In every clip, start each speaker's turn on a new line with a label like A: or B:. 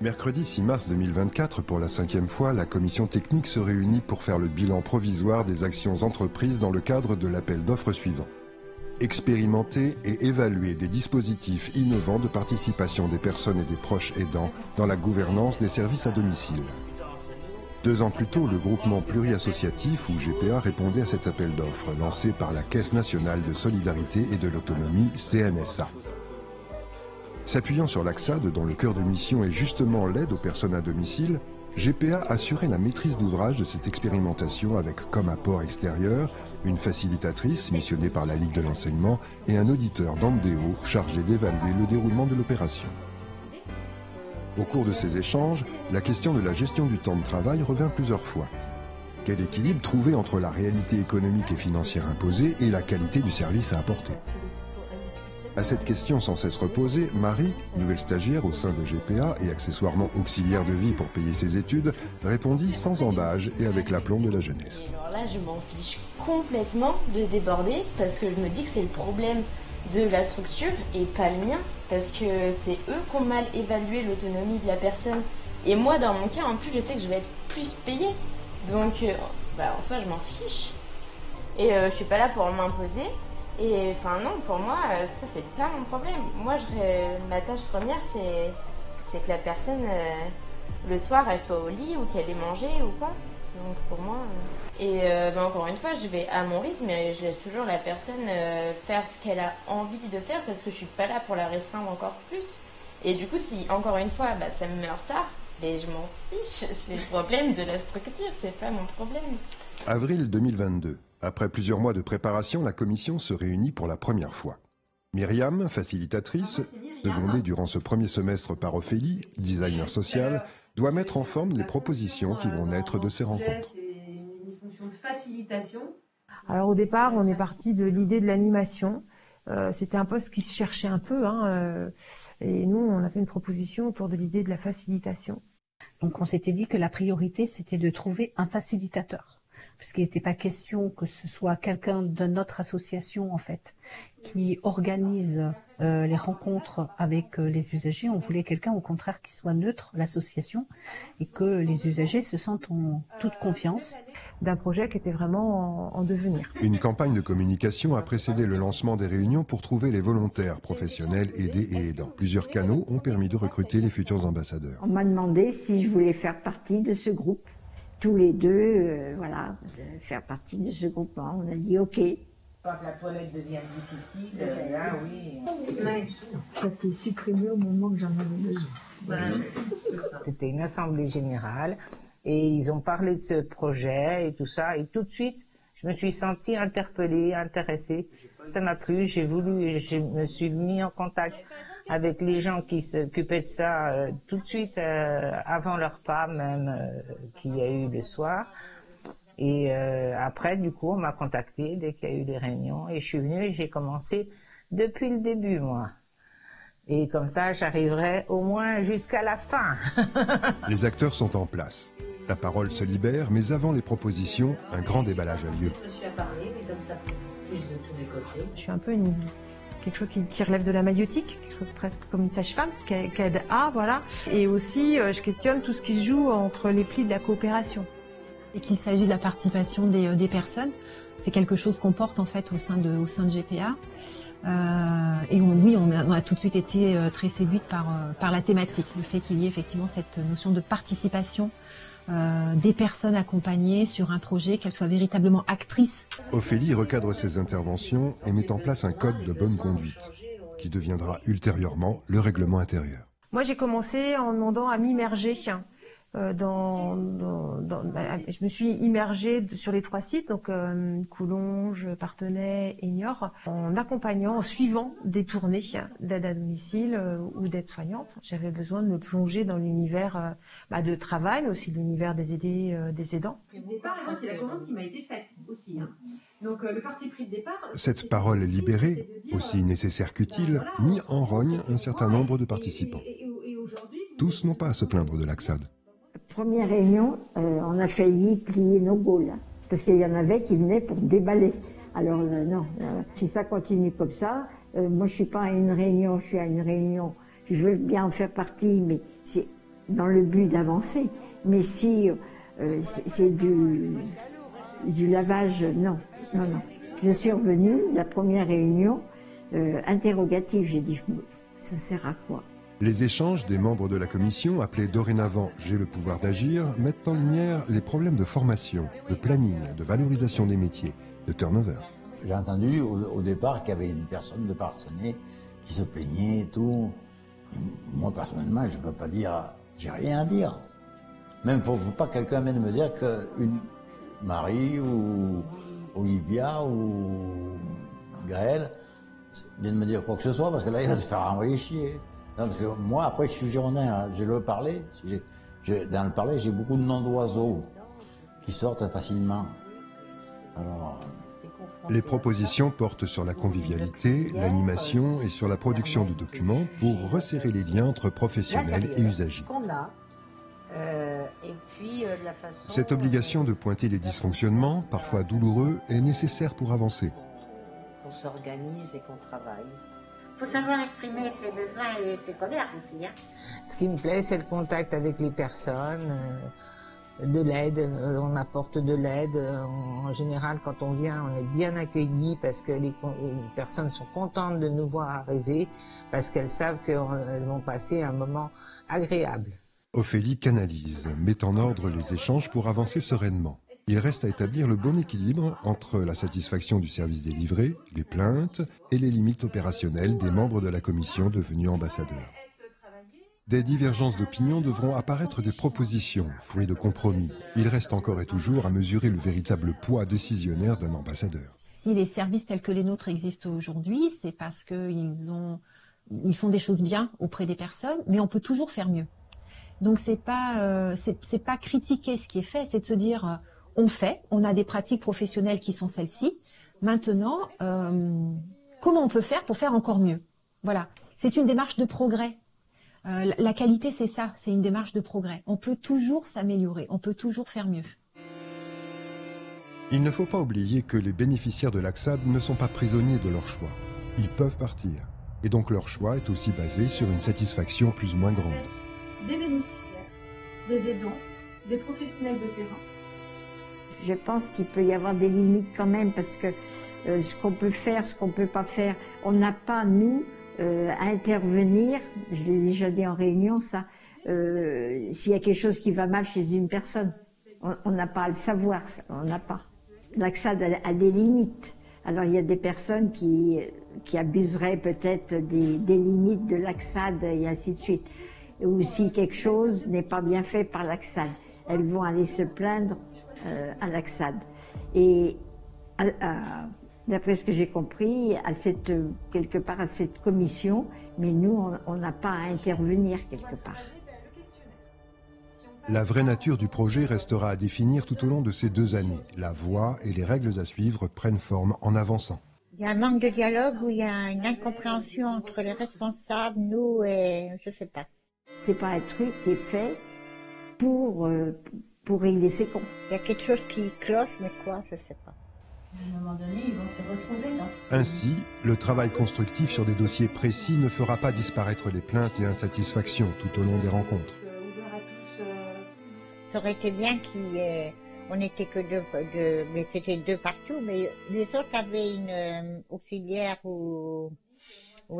A: Mercredi 6 mars 2024, pour la 5e fois, la commission technique se réunit pour faire le bilan provisoire des actions entreprises dans le cadre de l'appel d'offres suivant. Expérimenter et évaluer des dispositifs innovants de participation des personnes et des proches aidants dans la gouvernance des services à domicile. 2 ans plus tôt, le groupement pluriassociatif, ou GPA, répondait à cet appel d'offres lancé par la Caisse nationale de solidarité et de l'autonomie, CNSA. S'appuyant sur l'AXAD, dont le cœur de mission est justement l'aide aux personnes à domicile, GPA assurait la maîtrise d'ouvrage de cette expérimentation avec comme apport extérieur une facilitatrice missionnée par la Ligue de l'enseignement et un auditeur d'Andéo chargé d'évaluer le déroulement de l'opération. Au cours de ces échanges, la question de la gestion du temps de travail revint plusieurs fois. Quel équilibre trouver entre la réalité économique et financière imposée et la qualité du service à apporter? À cette question sans cesse reposée, Marie, nouvelle stagiaire au sein de GPA et accessoirement auxiliaire de vie pour payer ses études, répondit sans embâge et avec l'aplomb de la jeunesse.
B: Alors là, je m'en fiche complètement de déborder parce que je me dis que c'est le problème de la structure et pas le mien, parce que c'est eux qui ont mal évalué l'autonomie de la personne. Et moi, dans mon cas, en plus, je sais que je vais être plus payée. Donc, en soi, je m'en fiche. Et je suis pas là pour m'imposer. Et enfin non, pour moi, ça c'est pas mon problème. Moi, ma tâche première, c'est que la personne, le soir, elle soit au lit ou qu'elle ait mangé ou quoi. Donc pour moi... encore une fois, je vais à mon rythme et je laisse toujours la personne faire ce qu'elle a envie de faire parce que je suis pas là pour la restreindre encore plus. Et du coup, si encore une fois, ça me met en retard, mais je m'en fiche. C'est le problème de la structure, c'est pas mon problème.
A: Avril 2022. Après plusieurs mois de préparation, la commission se réunit pour la première fois. Myriam, facilitatrice, secondée durant ce premier semestre par Ophélie, designer social, doit mettre en forme les propositions qui vont naître de ces rencontres.
C: C'est une fonction de facilitation.
D: Alors au départ, on est parti de l'idée de l'animation. C'était un poste qui se cherchait un peu, et nous, on a fait une proposition autour de l'idée de la facilitation.
E: Donc on s'était dit que la priorité, c'était de trouver un facilitateur. Puisqu'il n'était pas question que ce soit quelqu'un de notre association, en fait, qui organise les rencontres avec les usagers. On voulait quelqu'un, au contraire, qui soit neutre, l'association, et que les usagers se sentent en toute confiance.
D: D'un projet qui était vraiment en devenir.
A: Une campagne de communication a précédé le lancement des réunions pour trouver les volontaires, professionnels, aidés et aidants. Plusieurs canaux ont permis de recruter les futurs ambassadeurs.
F: On m'a demandé si je voulais faire partie de ce groupe. Tous les deux, de faire partie de ce groupement. On a dit OK.
G: Quand la toilette devient difficile, là oui.
F: Ça t'est supprimé au moment que j'en avais besoin.
G: C'était une assemblée générale et ils ont parlé de ce projet et tout ça. Et tout de suite, je me suis sentie interpellée, intéressée. Ça m'a plu, je me suis mis en contact avec les gens qui s'occupaient de ça tout de suite, avant leur repas même, qu'il y a eu le soir. Et après, du coup, on m'a contacté dès qu'il y a eu des réunions. Et je suis venue et j'ai commencé depuis le début, moi. Et comme ça, j'arriverai au moins jusqu'à la fin.
A: Les acteurs sont en place. La parole se libère, mais avant les propositions, un grand déballage a lieu.
C: Je suis à parler, mais comme ça fuse de tous les côtés.
D: Je suis un peu quelque chose qui relève de la maïotique, quelque chose presque comme une sage-femme, qui aide à, voilà. Et aussi, je questionne tout ce qui se joue entre les plis de la coopération.
H: Et qu'il s'agit de la participation des personnes, c'est quelque chose qu'on porte en fait au sein de GPA. Et on a tout de suite été très séduite par la thématique, le fait qu'il y ait effectivement cette notion de participation des personnes accompagnées sur un projet, qu'elles soient véritablement actrices.
A: Ophélie recadre ses interventions et met en place un code de bonne conduite, qui deviendra ultérieurement le règlement intérieur.
D: Moi, j'ai commencé en demandant à m'immerger. Je me suis immergée sur les 3 sites, donc Coulonges, Parthenay et Niort, en accompagnant, en suivant des tournées d'aide à domicile ou d'aide soignante. J'avais besoin de me plonger dans l'univers de travail, mais aussi l'univers des aidés, des aidants.
C: Le départ, et moi, c'est la commande qui m'a été faite aussi. Donc le parti pris de départ...
A: Cette parole libérée, aussi nécessaire qu'utile, mit en rogne un certain nombre de participants. Tous n'ont pas à se plaindre de l'AXAD.
F: Première réunion, on a failli plier nos gaules, parce qu'il y en avait qui venaient pour déballer. Alors non, si ça continue comme ça, moi je suis pas à une réunion, je suis à une réunion. Je veux bien en faire partie, mais dans le but d'avancer. Mais si c'est du lavage, non. Je suis revenue, la première réunion, interrogative, j'ai dit, ça sert à quoi?
A: Les échanges des membres de la commission, appelés dorénavant « J'ai le pouvoir d'agir », mettent en lumière les problèmes de formation, de planning, de valorisation des métiers, de turnover.
I: J'ai entendu au départ qu'il y avait une personne de Parcenay qui se plaignait et tout. Et moi, personnellement, je ne peux pas dire, j'ai rien à dire. Même, il ne faut pas que quelqu'un vienne me dire qu'une Marie ou Olivia ou Gaëlle viennent me dire quoi que ce soit, parce que là, il va se faire envoyer chier. Non, parce que moi, après, je suis girondin, hein. J'ai le parler. Dans le parler, j'ai beaucoup de noms d'oiseaux qui sortent facilement. Alors,
A: les propositions portent sur la convivialité, l'animation et sur la production de documents pour resserrer les liens entre professionnels et usagers. Cette obligation de pointer les dysfonctionnements, parfois douloureux, est nécessaire pour avancer.
J: Qu'on s'organise et qu'on travaille. Il faut savoir exprimer ses besoins et ses colères aussi. Hein.
G: Ce qui me plaît, c'est le contact avec les personnes, de l'aide, on apporte de l'aide. En général, quand on vient, on est bien accueillis parce que les personnes sont contentes de nous voir arriver, parce qu'elles savent qu'elles vont passer un moment agréable.
A: Ophélie canalise, met en ordre les échanges pour avancer sereinement. Il reste à établir le bon équilibre entre la satisfaction du service délivré, les plaintes et les limites opérationnelles des membres de la commission devenus ambassadeurs. Des divergences d'opinion devront apparaître des propositions, fruits de compromis. Il reste encore et toujours à mesurer le véritable poids décisionnaire d'un ambassadeur.
H: Si les services tels que les nôtres existent aujourd'hui, c'est parce qu'ils font des choses bien auprès des personnes, mais on peut toujours faire mieux. Donc c'est pas critiquer ce qui est fait, c'est de se dire on a des pratiques professionnelles qui sont celles-ci. Maintenant, comment on peut faire pour faire encore mieux? Voilà, c'est une démarche de progrès. La qualité, c'est ça, c'est une démarche de progrès. On peut toujours s'améliorer, on peut toujours faire mieux.
A: Il ne faut pas oublier que les bénéficiaires de l'AXAD ne sont pas prisonniers de leur choix. Ils peuvent partir. Et donc leur choix est aussi basé sur une satisfaction plus ou moins grande.
C: Des bénéficiaires, des aidants, des professionnels de terrain.
F: Je pense qu'il peut y avoir des limites quand même, parce que ce qu'on peut faire, ce qu'on ne peut pas faire, on n'a pas, nous, à intervenir, je l'ai déjà dit en réunion, ça, s'il y a quelque chose qui va mal chez une personne. On n'a pas à le savoir, on n'a pas. L'AXAD a des limites. Alors il y a des personnes qui abuseraient peut-être des limites de l'AXAD et ainsi de suite. Ou si quelque chose n'est pas bien fait par l'AXAD, elles vont aller se plaindre à l'AXAD. Et d'après ce que j'ai compris, quelque part à cette commission, mais nous, on n'a pas à intervenir quelque part.
A: La vraie nature du projet restera à définir tout au long de ces 2 années. La voie et les règles à suivre prennent forme en avançant.
J: Il y a un manque de dialogue ou il y a une incompréhension entre les responsables, nous et je sais pas.
F: C'est pas un truc qui est fait pour régler ses comptes.
J: Il y a quelque chose qui cloche, mais quoi, je sais pas.
C: À un moment donné, ils vont se retrouver dans ce...
A: Ainsi, le travail constructif sur des dossiers précis ne fera pas disparaître les plaintes et insatisfactions tout au long des rencontres.
J: Ça aurait été bien on n'était que deux, mais c'était 2 partout, mais les autres avaient une auxiliaire ou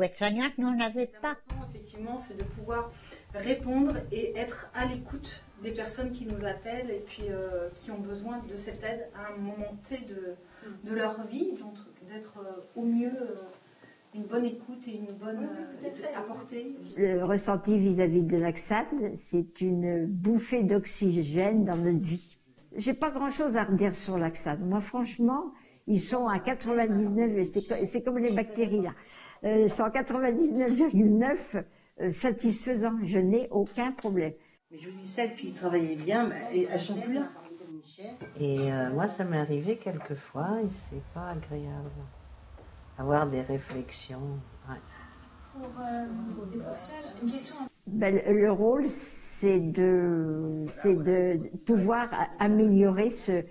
J: aide-soignante, nous on n'avait pas.
C: Effectivement, c'est de pouvoir répondre et être à l'écoute des personnes qui nous appellent et puis qui ont besoin de cette aide à un moment T de leur vie, donc d'être au mieux une bonne écoute et une bonne apportée.
F: Le ressenti vis-à-vis de l'AXAD, c'est une bouffée d'oxygène dans notre vie. J'ai pas grand-chose à redire sur l'AXAD. Moi, franchement, ils sont à 99, c'est comme les bactéries là. Ils sont à 99,9 satisfaisants. Je n'ai aucun problème.
K: Mais je vous dis, celles qui travaillaient bien, elles sont plus là.
L: Et moi, ça m'est arrivé quelquefois et c'est pas agréable. Avoir des réflexions. Ouais.
C: Pour les professionnels, une question.
F: Le rôle, c'est de pouvoir améliorer ce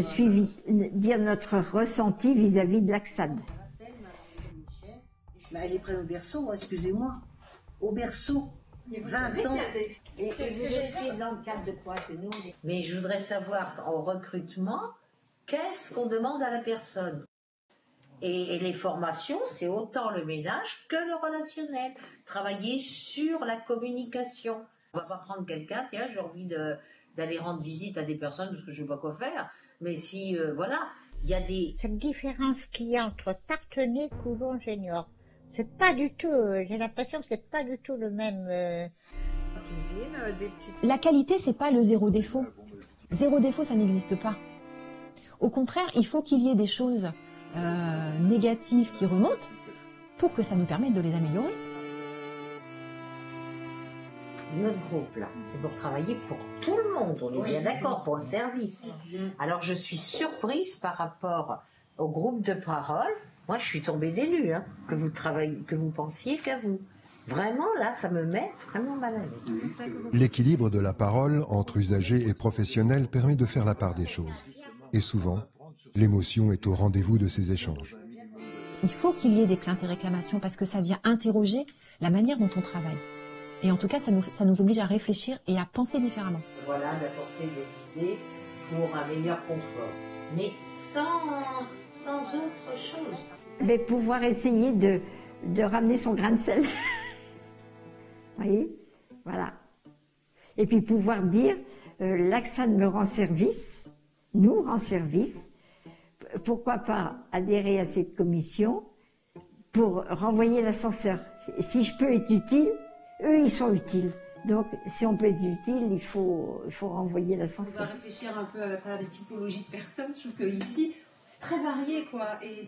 F: suivi, dire notre ressenti vis-à-vis de l'AXAD.
K: Elle est près au berceau, excusez-moi. Au berceau. Mais vous
L: 20
K: savez
L: ans.
K: qu'il y a des...
L: Et vous étiez dans le cadre de quoi que nous Mais je voudrais savoir, en recrutement, qu'est-ce qu'on demande à la personne? Et les formations, c'est autant le ménage que le relationnel. Travailler sur la communication. On va pas prendre quelqu'un, tiens, j'ai envie d'aller rendre visite à des personnes parce que je sais pas quoi faire. Mais si, voilà, il y a des...
J: Cette différence qu'il y a entre Parthenay, Coulon, Junior, c'est pas du tout, j'ai l'impression que c'est pas du tout le même...
H: La qualité, c'est pas le zéro défaut. Zéro défaut, ça n'existe pas. Au contraire, il faut qu'il y ait des choses négatives qui remontent pour que ça nous permette de les améliorer.
L: Notre groupe, là, c'est pour travailler pour tout le monde, on est bien d'accord, pour le service. Alors, je suis surprise par rapport au groupe de parole. Moi, je suis tombée des nues, hein, que vous pensiez qu'à vous. Vraiment, là, ça me met vraiment mal à l'aise.
A: L'équilibre de la parole entre usagers et professionnels permet de faire la part des choses. Et souvent, l'émotion est au rendez-vous de ces échanges.
H: Il faut qu'il y ait des plaintes et réclamations parce que ça vient interroger la manière dont on travaille. Et en tout cas, ça nous oblige à réfléchir et à penser différemment.
L: Voilà, d'apporter des idées pour un meilleur confort. Mais sans autre chose.
F: Mais pouvoir essayer de ramener son grain de sel. Vous voyez? Voilà. Et puis pouvoir dire, l'Axad me rend service, nous rend service, pourquoi pas adhérer à cette commission pour renvoyer l'ascenseur. Si je peux être utile, eux ils sont utiles. Donc si on peut être utile, il faut renvoyer
K: On
F: l'ascenseur.
K: doit réfléchir un peu à travers des typologies de personnes. Je trouve qu'ici, c'est très varié, quoi. Et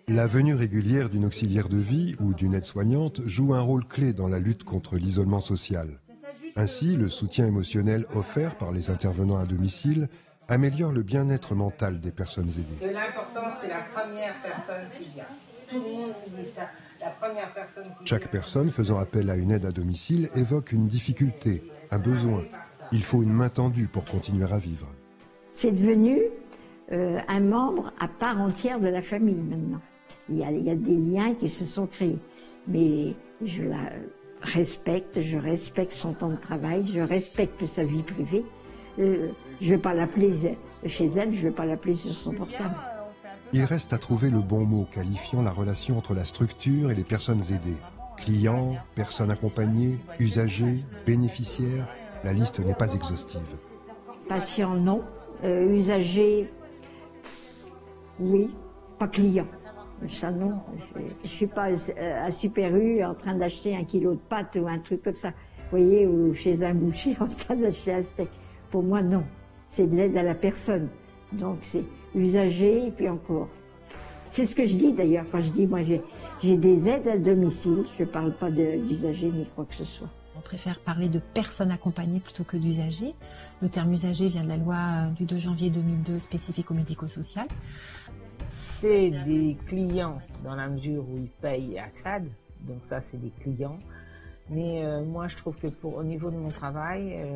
A: La venue régulière d'une auxiliaire de vie ou d'une aide-soignante joue un rôle clé dans la lutte contre l'isolement social. Ainsi, le soutien émotionnel offert par les intervenants à domicile améliore le bien-être mental des personnes aidées.
G: Que l'important, c'est la première personne qui vient. Tout le monde dit ça. La première personne qui
A: Chaque personne faisant appel à une aide à domicile évoque une difficulté, un besoin. Il faut une main tendue pour continuer à vivre.
F: C'est devenu un membre à part entière de la famille maintenant. Il y a des liens qui se sont créés. Mais je la respecte, je respecte son temps de travail, je respecte sa vie privée. Je ne vais pas l'appeler chez elle, je ne vais pas l'appeler sur son portable.
A: Il reste à trouver le bon mot qualifiant la relation entre la structure et les personnes aidées. Clients, personnes accompagnées, usagers, bénéficiaires, la liste n'est pas exhaustive.
F: Patient, non. Usager, oui. Pas client. Ça, non. Je ne suis pas à Super U en train d'acheter 1 kilo de pâtes ou un truc comme ça. Vous voyez, ou chez un boucher en train d'acheter un steak. Pour moi, non. C'est de l'aide à la personne. Donc, c'est usager et puis encore. C'est ce que je dis d'ailleurs quand je dis, moi, j'ai des aides à domicile. Je ne parle pas d'usager ni quoi que ce soit.
H: On préfère parler de personnes accompagnées plutôt que d'usagers. Le terme usager vient de la loi du 2 janvier 2002 spécifique au médico-social.
G: C'est des clients dans la mesure où ils payent Aksad, donc ça c'est des clients. Mais moi je trouve que au niveau de mon travail,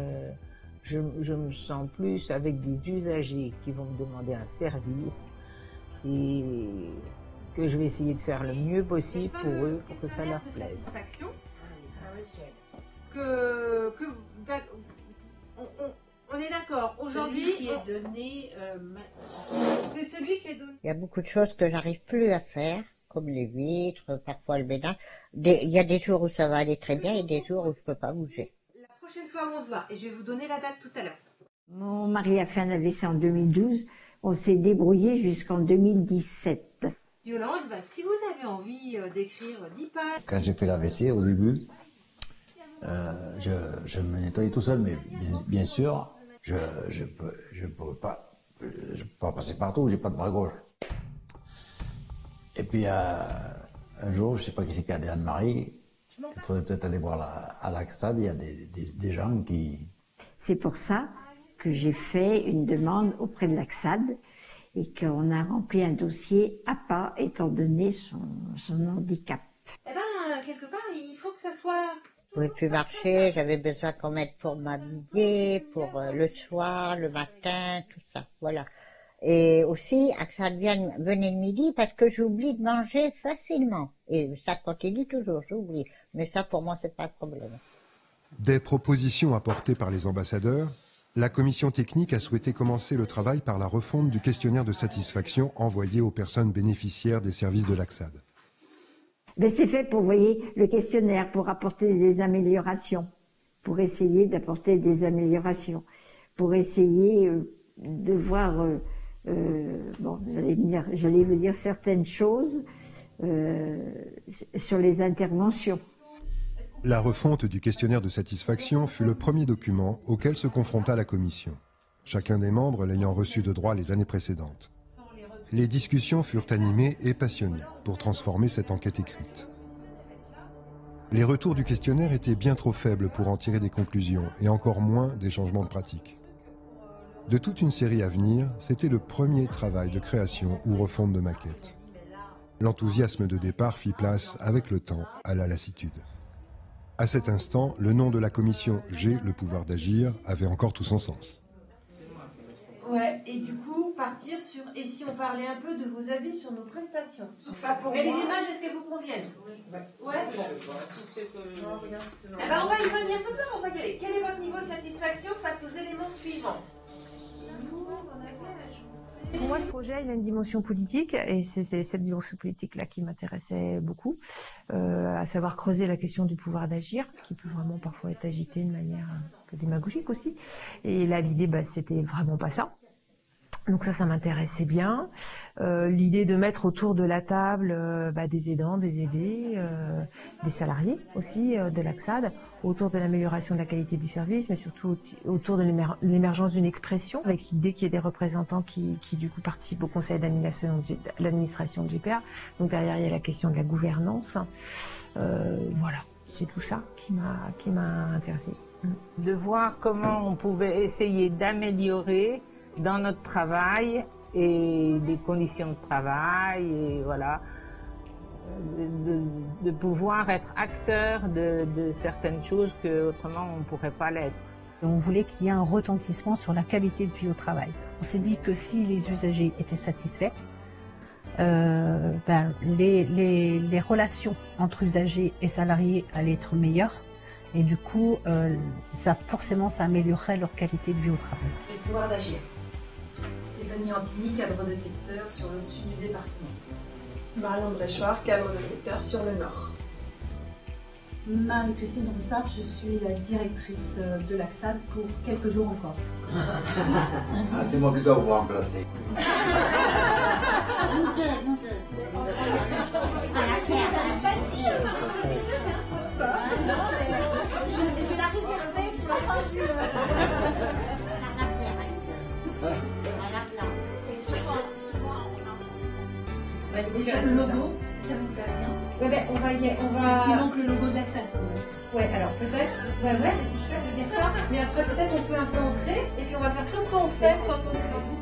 G: je me sens plus avec des usagers qui vont me demander un service et que je vais essayer de faire le mieux possible pour eux, pour que ça leur plaise.
K: On est d'accord. Aujourd'hui,
L: Celui qui est donné,
K: c'est celui qui est donné.
J: Il y a beaucoup de choses que j'arrive plus à faire, comme les vitres, parfois le ménage. Il y a des jours où ça va aller très bien et des jours où je peux pas bouger.
K: La prochaine fois, on se voit et je vais vous donner la date tout à l'heure.
F: Mon mari a fait un AVC en 2012. On s'est débrouillé jusqu'en 2017.
K: Yolande, si vous avez envie d'écrire 10 pages...
I: Quand j'ai fait l'AVC au début, je me nettoyais tout seul, mais bien sûr, je peux pas passer partout, j'ai pas de bras gauche. Et puis un jour, je sais pas qui c'est qui a dit Anne-Marie, il faudrait peut-être aller voir à l'Axad, il y a des gens qui...
F: C'est pour ça que j'ai fait une demande auprès de l'Axad et qu'on a rempli un dossier à pas étant donné son handicap.
K: Eh ben, quelque part, il faut que ça soit...
J: Je pouvais plus marcher, j'avais besoin qu'on m'aide pour m'habiller, pour le soir, le matin, tout ça, voilà. Et aussi, que ça venait le midi parce que j'oublie de manger facilement. Et ça continue toujours, j'oublie. Mais ça, pour moi, c'est pas un problème.
A: Des propositions apportées par les ambassadeurs, la commission technique a souhaité commencer le travail par la refonte du questionnaire de satisfaction envoyé aux personnes bénéficiaires des services de l'Axad.
F: Mais c'est fait pour, vous voyez, le questionnaire, pour apporter des améliorations, pour essayer d'apporter des améliorations, pour essayer de voir, bon, j'allais vous dire certaines choses sur les interventions.
A: La refonte du questionnaire de satisfaction fut le premier document auquel se confronta la commission, chacun des membres l'ayant reçu de droit les années précédentes. Les discussions furent animées et passionnées pour transformer cette enquête écrite. Les retours du questionnaire étaient bien trop faibles pour en tirer des conclusions et encore moins des changements de pratique. De toute une série à venir, c'était le premier travail de création ou refonte de maquette. L'enthousiasme de départ fit place avec le temps à la lassitude. À cet instant, le nom de la commission « J'ai le pouvoir d'agir » avait encore tout son sens.
M: Ouais, et du coup, partir sur « Et si on parlait un peu de vos avis sur nos prestations ?» Mais les images, est-ce qu'elles vous conviennent? Ouais. Eh ben, on va y venir un peu, on va y aller. Quel est votre niveau de satisfaction face aux éléments suivants?
D: Pour moi, ce projet, il a une dimension politique, et c'est cette dimension politique-là qui m'intéressait beaucoup, à savoir creuser la question du pouvoir d'agir, qui peut vraiment parfois être agitée de manière un peu démagogique aussi. Et là, l'idée, c'était vraiment pas ça. Donc ça m'intéressait bien. L'idée de mettre autour de la table des aidants, des aidés, des salariés aussi de l'Axad, autour de l'amélioration de la qualité du service, mais surtout autour de l'émergence d'une expression, avec l'idée qu'il y ait des représentants qui du coup participent au conseil d'administration de GPA. Donc derrière, il y a la question de la gouvernance. Voilà, c'est tout ça qui m'a intéressée.
G: De voir comment on pouvait essayer d'améliorer dans notre travail et les conditions de travail, et voilà, de pouvoir être acteur de certaines choses que autrement on ne pourrait pas l'être.
E: On voulait qu'il y ait un retentissement sur la qualité de vie au travail. On s'est dit que si les usagers étaient satisfaits, les relations entre usagers et salariés allaient être meilleures, et du coup, ça améliorerait leur qualité de vie au travail.
K: Le pouvoir d'agir. Stéphanie Antini, cadre de secteur sur le sud du département.
N: Marion Bréchoir, cadre de secteur sur le nord.
O: Marie-Christine Roussard, je suis la directrice de l'Axad pour quelques jours encore.
I: C'est moi qui dois vous remplacer.
O: Je vais la réserver pour la fin du... Déjà le logo, si ça vous fait rien.
M: On va.
O: Parce qu'il manque le logo de l'Axad.
M: Ouais, alors peut-être, si je peux dire ça, mais après peut-être on peut un peu ancrer, et puis on va faire comme quand on fait quand on...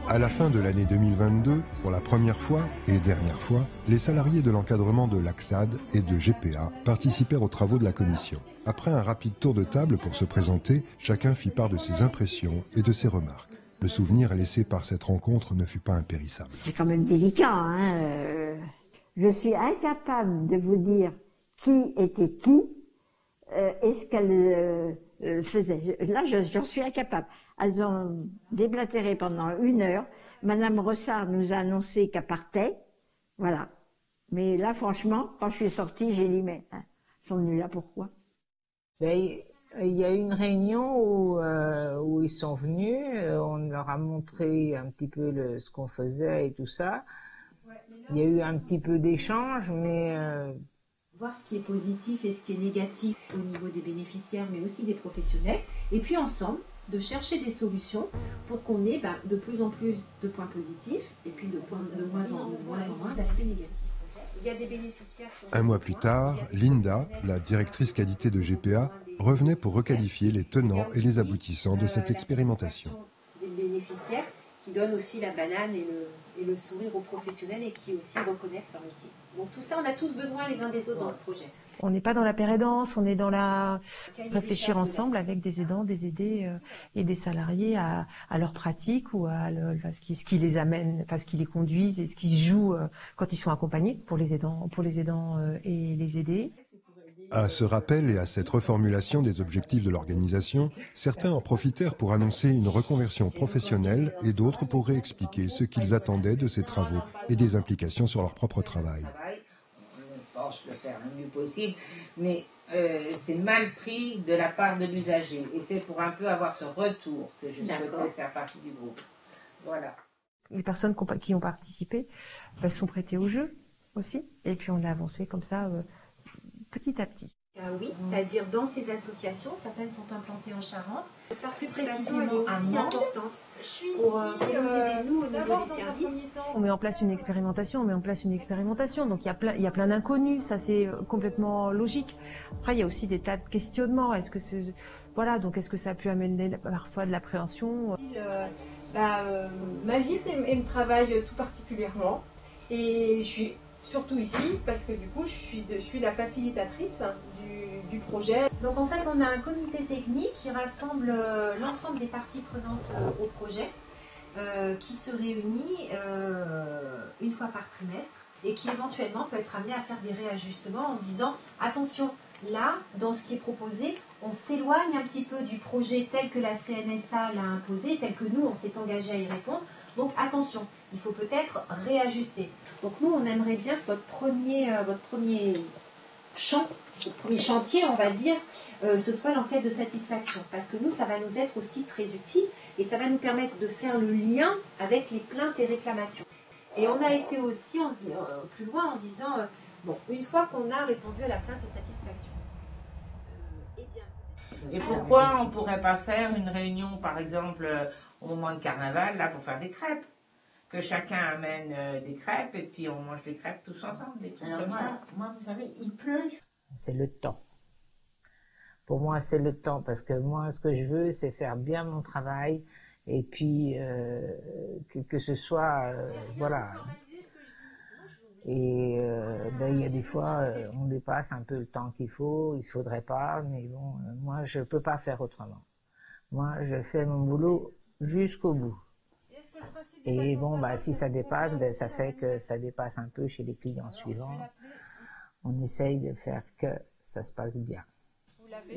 A: À la fin de l'année 2022, pour la première fois et dernière fois, les salariés de l'encadrement de l'Axad et de GPA participèrent aux travaux de la commission. Après un rapide tour de table pour se présenter, chacun fit part de ses impressions et de ses remarques. Le souvenir laissé par cette rencontre ne fut pas impérissable.
F: C'est quand même délicat, hein. Je suis incapable de vous dire qui était qui et ce qu'elle faisait. Là, j'en suis incapable. Elles ont déblatéré pendant 1 heure. Madame Rossard nous a annoncé qu'elle partait. Voilà. Mais là, franchement, quand je suis sortie, j'ai dit, mais ils sont venus là pourquoi?
G: Il y a eu une réunion où ils sont venus, on leur a montré un petit peu ce qu'on faisait et tout ça. Il y a eu un petit peu d'échange, mais...
K: Voir ce qui est positif et ce qui est négatif au niveau des bénéficiaires, mais aussi des professionnels. Et puis ensemble, de chercher des solutions pour qu'on ait de plus en plus de points positifs et puis de moins en moins d'aspects négatifs. Il y a des bénéficiaires...
A: Un mois plus tard, Linda, la directrice qualité de GPA, revenait pour requalifier les tenants et les aboutissants de cette expérimentation.
K: Des bénéficiaires qui donnent aussi la banane et le sourire aux professionnels et qui aussi reconnaissent leur métier. Donc tout ça, on a tous besoin les uns des autres dans ce projet.
D: On n'est pas dans la pérédance, on est dans la réfléchir ensemble avec des aidants, des aidés et des salariés à leur pratique ou à ce qui les amène, enfin ce qui les conduisent et ce qui se joue quand ils sont accompagnés pour les aidants et les aidés.
A: À ce rappel et à cette reformulation des objectifs de l'organisation, certains en profitèrent pour annoncer une reconversion professionnelle et d'autres pour réexpliquer ce qu'ils attendaient de ces travaux et des implications sur leur propre travail.
G: On pense le faire le mieux possible, mais c'est mal pris de la part de l'usager. Et c'est pour un peu avoir ce retour que je souhaitais faire partie du groupe. Voilà.
D: Les personnes qui ont participé sont prêtées au jeu aussi. Et puis on a avancé comme ça petit à petit.
K: Oui, c'est-à-dire dans ces associations, certaines sont implantées en Charente. La participation est aussi importante pour nous aider, nous, au niveau des services.
D: On met en place une expérimentation, donc il y a plein d'inconnus, ça c'est complètement logique. Après, il y a aussi des tas de questionnements. Est-ce que ça a pu amener parfois de l'appréhension?
M: Ma vie me travaille tout particulièrement et je suis surtout ici parce que du coup je suis la facilitatrice du projet.
K: Donc en fait on a un comité technique qui rassemble l'ensemble des parties prenantes au projet qui se réunit une fois par trimestre et qui éventuellement peut être amené à faire des réajustements en disant attention, là dans ce qui est proposé on s'éloigne un petit peu du projet tel que la CNSA l'a imposé, tel que nous on s'est engagé à y répondre, donc attention, il faut peut-être réajuster. Donc nous, on aimerait bien que votre premier chantier, on va dire, ce soit l'enquête de satisfaction. Parce que nous, ça va nous être aussi très utile et ça va nous permettre de faire le lien avec les plaintes et réclamations. Et on a été aussi plus loin en disant, bon, une fois qu'on a répondu à la plainte et satisfaction,
G: et pourquoi on ne pourrait pas faire une réunion, par exemple, au moment de carnaval, là, pour faire des crêpes? Que chacun amène des crêpes et puis on mange des crêpes tous ensemble, des trucs comme ça.
J: Moi, vous savez, il pleut.
G: C'est le temps. Pour moi, c'est le temps parce que moi, ce que je veux, c'est faire bien mon travail et puis que ce soit, voilà. Et il y a des fois, on dépasse un peu le temps qu'il faut, il faudrait pas, mais bon, moi, je peux pas faire autrement. Moi, je fais mon boulot jusqu'au bout. Et bon, si ça dépasse, ça fait que ça dépasse un peu chez les clients suivants. On essaye de faire que ça se passe bien.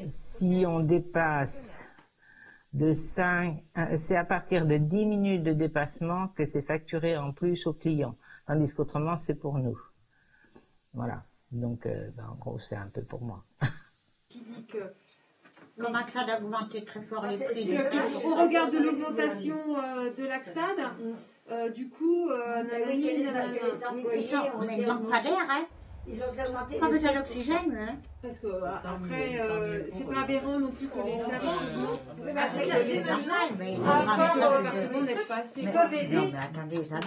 G: Si on dépasse de 5, c'est à partir de 10 minutes de dépassement que c'est facturé en plus aux clients. Tandis qu'autrement, c'est pour nous. Voilà. Donc, en gros, c'est un peu pour moi.
K: Qui dit que
J: comment que ça a augmenté très fort les prix
M: au regard de l'augmentation de l'Axad, du coup,
J: on est lampadaire, hein.
K: Ils ont augmenté
J: pas besoin d'oxygène, hein.
M: Parce que après, c'est pas aberrant non plus que les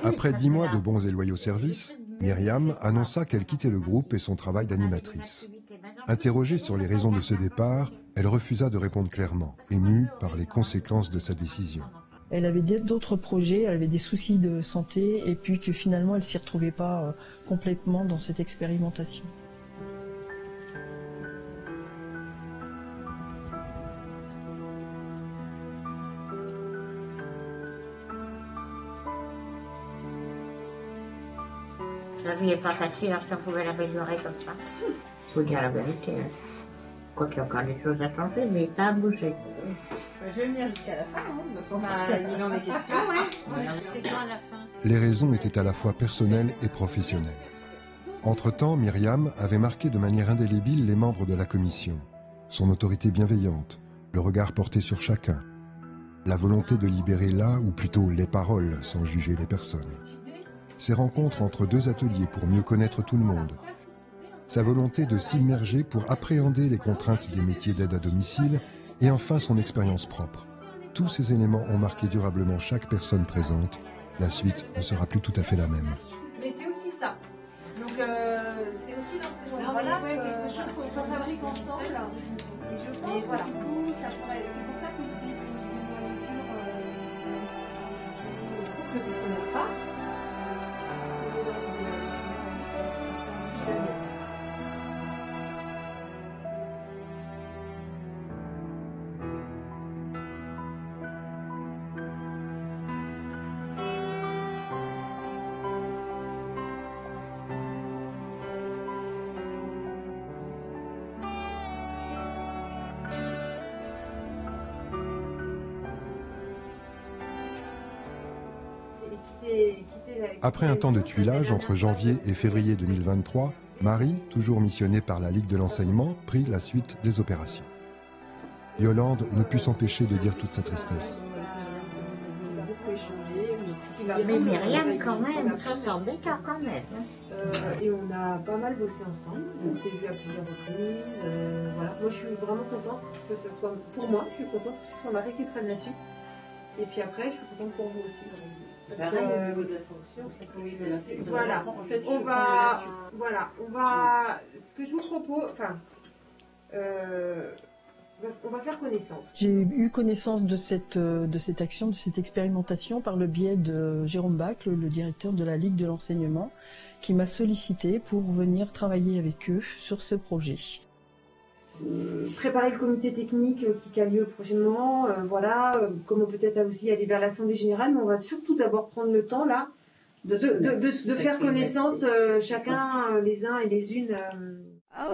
A: Après 10 mois de bons et loyaux services, Myriam annonça qu'elle quittait le groupe et son travail d'animatrice. Interrogée sur les raisons de ce départ, elle refusa de répondre clairement, émue par les conséquences de sa décision.
P: Elle avait d'autres projets, elle avait des soucis de santé et puis que finalement elle ne s'y retrouvait pas complètement dans cette expérimentation.
J: La vie n'est pas facile, alors si on pouvait l'améliorer comme ça. Il faut dire la vérité. Hein. Quoi qu'il y a encore des choses à changer, mais ça a bougé.
K: Je vais venir jusqu'à la fin, hein, de toute façon. Il en est question, ouais. C'est quand à la fin?
A: Les raisons étaient à la fois personnelles et professionnelles. Entre-temps, Myriam avait marqué de manière indélébile les membres de la commission. Son autorité bienveillante, le regard porté sur chacun, la volonté de libérer là, ou plutôt les paroles, sans juger les personnes. Ces rencontres entre deux ateliers pour mieux connaître tout le monde, sa volonté de s'immerger pour appréhender les contraintes des métiers d'aide à domicile et enfin son expérience propre. Tous ces éléments ont marqué durablement chaque personne présente. La suite ne sera plus tout à fait la même.
M: Mais c'est aussi ça. Donc c'est aussi dans ces endroits-là quelque chose qu'on fabrique ensemble. Et voilà. Du coup, c'est pour ça que l'idée d'une couple qui se met pas.
A: Après un temps de tuilage entre janvier et février 2023, Marie, toujours missionnée par la Ligue de l'enseignement, prit la suite des opérations. Yolande ne put s'empêcher de dire toute sa tristesse.
J: Mais Myriam, quand même, ça semblait quand même.
K: Et on a pas mal bossé ensemble. On s'est vu à plusieurs reprises. Voilà. Moi, je suis vraiment contente que ce soit, pour moi, je suis contente que ce soit Marie qui prenne la suite. Et puis après, je suis contente pour vous aussi. Parce que,
L: au niveau de la fonction,
K: voilà, en fait, on va, ce que je vous propose, on va faire connaissance.
P: J'ai eu connaissance de cette action, de cette expérimentation par le biais de Jérôme Bach, le directeur de la Ligue de l'enseignement, qui m'a sollicité pour venir travailler avec eux sur ce projet.
K: Préparer le comité technique qui a lieu prochainement, comment peut-être aussi aller vers l'Assemblée générale, mais on va surtout d'abord prendre le temps là de faire connaissance chacun, les uns et les unes.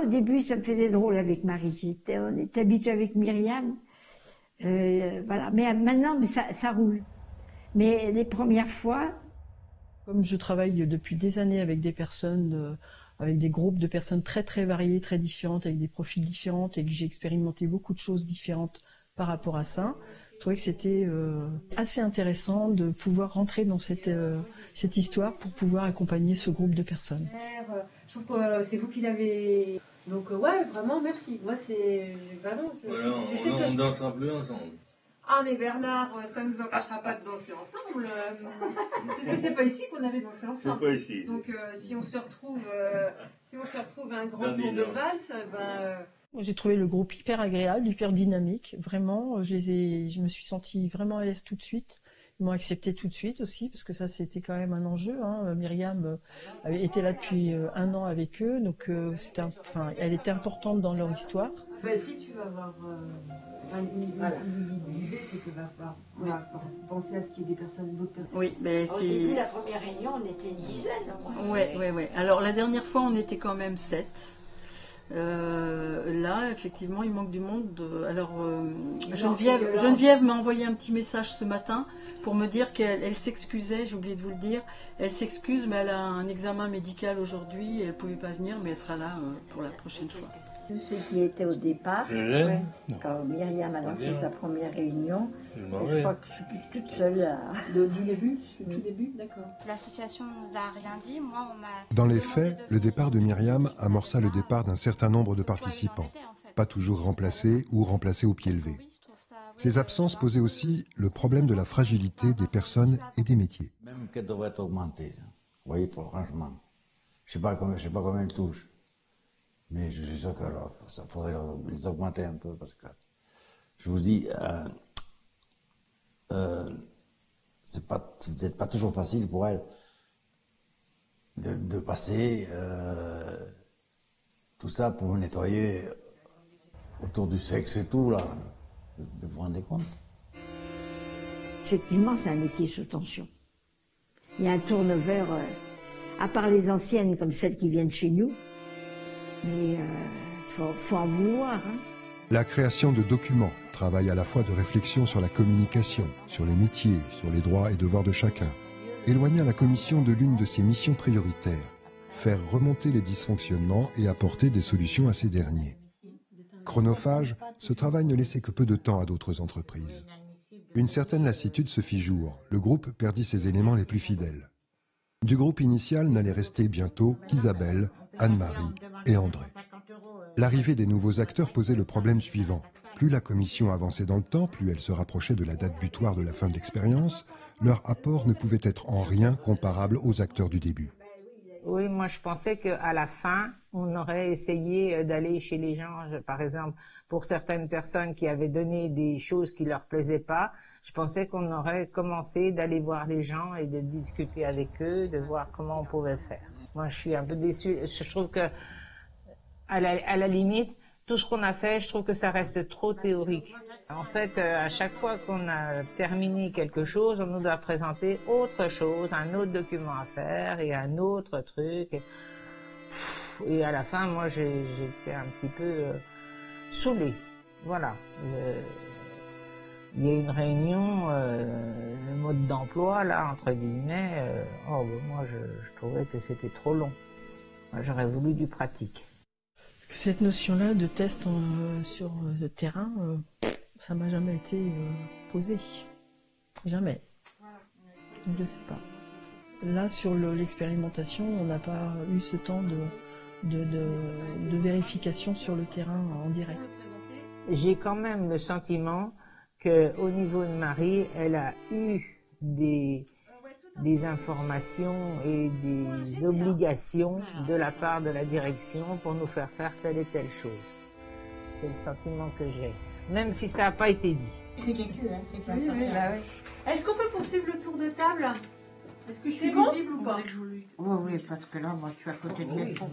F: Au début, ça me faisait drôle avec Marie. On était habitué avec Myriam. Voilà. Mais maintenant, ça roule. Mais les premières fois...
P: Comme je travaille depuis des années avec des personnes, avec des groupes de personnes très très variées, très différentes, avec des profils différents, et que j'ai expérimenté beaucoup de choses différentes par rapport à ça, je trouvais que c'était assez intéressant de pouvoir rentrer dans cette histoire pour pouvoir accompagner ce groupe de personnes.
K: Je trouve que c'est vous qui l'avez... Donc ouais, vraiment, merci. Moi, c'est vraiment...
Q: On dansera plus ensemble.
K: Ah mais Bernard, ça ne nous empêchera pas de danser ensemble. Parce que c'est pas ici qu'on avait dansé ensemble.
Q: C'est pas ici.
K: Donc si on se retrouve à un grand tour de valse,
P: J'ai trouvé le groupe hyper agréable, hyper dynamique. Vraiment, je me suis sentie vraiment à l'aise tout de suite. Ils m'ont accepté tout de suite aussi, parce que ça c'était quand même un enjeu. Myriam avait été là depuis 1 an avec eux, donc elle était importante dans leur histoire.
K: Si tu vas avoir l'idée, c'est qu'il va falloir penser à ce qu'il y ait des personnes, d'autres personnes.
L: Oui, mais
F: Au début, la première réunion, on était une dizaine.
L: Oui. Alors la dernière fois, on était quand même 7. Là, effectivement, il manque du monde. Alors, Geneviève m'a envoyé un petit message ce matin pour me dire qu'elle s'excusait, j'ai oublié de vous le dire, elle s'excuse, mais elle a un examen médical aujourd'hui, elle ne pouvait pas venir, mais elle sera là pour la prochaine fois.
F: Tous ceux qui étaient au départ, quand Myriam a lancé sa première réunion, je crois que je suis plus toute seule.
K: Du début, d'accord.
R: L'association nous a rien dit, moi on m'a...
A: Dans les faits, le départ de Myriam amorça le départ d'un certain nombre de participants, pas toujours remplacés ou remplacés au pied levé. Ces absences posaient aussi le problème de la fragilité des personnes et des métiers.
I: Même qu'elle devrait être augmentée, vous voyez, franchement. Je sais pas combien elle touche. Mais je suis sûr que ça faudrait les augmenter un peu, parce que, je vous dis, c'est peut-être pas toujours facile pour elle de passer tout ça pour nettoyer autour du sexe et tout, là. Vous vous rendez compte?
F: Effectivement, c'est un métier sous tension. Il y a un turnover, à part les anciennes comme celles qui viennent chez nous, mais faut en vouloir.
A: La création de documents, travail à la fois de réflexion sur la communication, sur les métiers, sur les droits et devoirs de chacun, éloigna la commission de l'une de ses missions prioritaires, faire remonter les dysfonctionnements et apporter des solutions à ces derniers. Chronophage, ce travail ne laissait que peu de temps à d'autres entreprises. Une certaine lassitude se fit jour, le groupe perdit ses éléments les plus fidèles. Du groupe initial n'allait rester bientôt qu'Isabelle, Anne-Marie et André. L'arrivée des nouveaux acteurs posait le problème suivant. Plus la commission avançait dans le temps, plus elle se rapprochait de la date butoir de la fin de l'expérience, leur apport ne pouvait être en rien comparable aux acteurs du début.
G: Oui, moi je pensais qu'à la fin, on aurait essayé d'aller chez les gens, par exemple, pour certaines personnes qui avaient donné des choses qui leur plaisaient pas, je pensais qu'on aurait commencé d'aller voir les gens et de discuter avec eux, de voir comment on pouvait faire. Moi je suis un peu déçue, je trouve que à la limite, tout ce qu'on a fait, je trouve que ça reste trop théorique. En fait, à chaque fois qu'on a terminé quelque chose, on nous doit présenter autre chose, un autre document à faire et un autre truc. Et à la fin, moi, j'étais un petit peu saoulée. Voilà. il y a une réunion, le mode d'emploi, là, entre guillemets, moi, je trouvais que c'était trop long. Moi, j'aurais voulu du pratique.
P: Cette notion-là de test sur le terrain, ça m'a jamais été posé. Jamais. Je ne sais pas. Là, sur l'expérimentation, on n'a pas eu ce temps de vérification sur le terrain en direct.
G: J'ai quand même le sentiment qu'au niveau de Marie, elle a eu des informations et des obligations de la part de la direction pour nous faire telle et telle chose. C'est le sentiment que j'ai, même si ça n'a pas été dit.
M: Est-ce qu'on peut poursuivre le tour de table? Est-ce que je suis visible ou pas?
J: Oui, parce que là, moi, je suis à côté de mes
M: Ça